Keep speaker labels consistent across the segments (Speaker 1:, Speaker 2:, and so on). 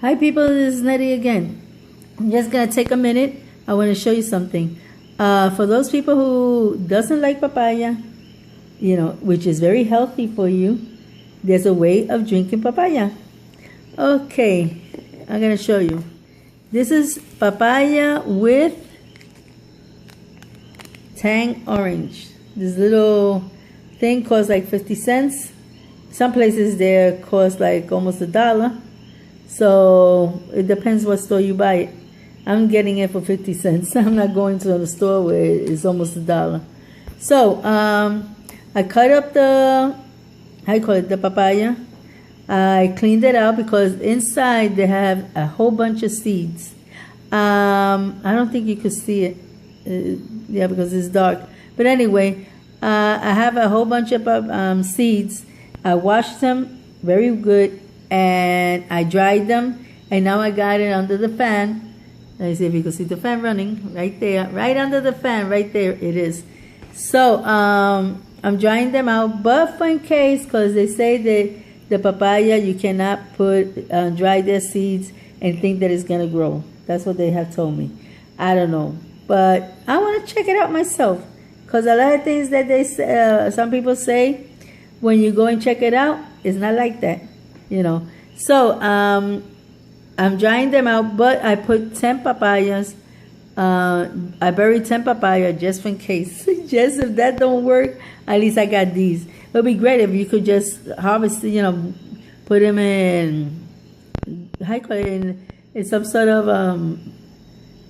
Speaker 1: Hi people, this is Nettie again. I'm just gonna take a minute. I want to show you something. For those people who doesn't like papaya, which is very healthy for you, there's a way of drinking papaya. Okay, I'm gonna show you. This is papaya with Tang orange. This little thing costs like 50 cents. Some places there cost like almost $1. So it depends what store you buy it. I'm getting it for 50 cents. I'm not going to the store where it's almost $1. So I cut up the papaya. I cleaned it out because inside they have a whole bunch of seeds. I don't think you could see it. Yeah, because it's dark. But anyway, I have a whole bunch of seeds. I washed them very good and I dried them, and now I got it under the fan. Let me see if you can see the fan running right there, right under the fan, right there it is. So I'm drying them out, but for in case, because they say that the papaya you cannot put dry their seeds and think that it's gonna grow. That's what they have told me. I don't know, but I want to check it out myself, because a lot of things that they say, some people say, when you go and check it out, it's not like that, So I'm drying them out, but I put 10 papayas. I buried 10 papaya just in case. Just if that don't work, at least I got these. It would be great if you could just harvest, put them in, how you call it, in some sort of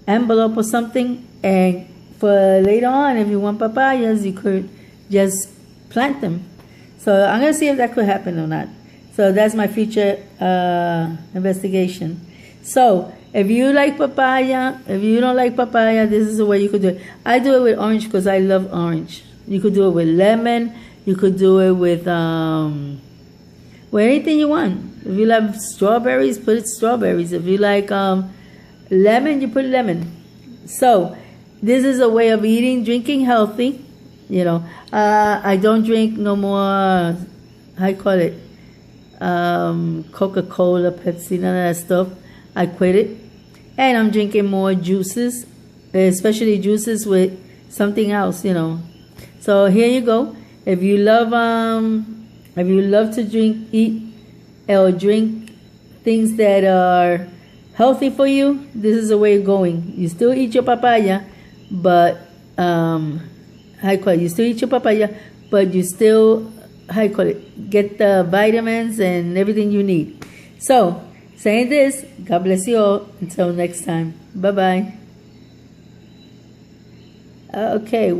Speaker 1: envelope or something. And for later on, if you want papayas, you could just plant them. So I'm going to see if that could happen or not. So that's my future investigation. So if you like papaya, if you don't like papaya, this is the way you could do it. I do it with orange because I love orange. You could do it with lemon. You could do it with anything you want. If you love strawberries, put it strawberries. If you like lemon, you put lemon. So this is a way of eating, drinking healthy. I don't drink no more, how you call it, Coca-Cola, Pepsi, none of that stuff. I quit it. And I'm drinking more juices, especially juices with something else, So here you go. If you love to eat or drink things that are healthy for you, this is the way you're going. You still eat your papaya, but you still eat your papaya, but you still, get the vitamins and everything you need. So, saying this, God bless you all. Until next time. Bye-bye. Okay.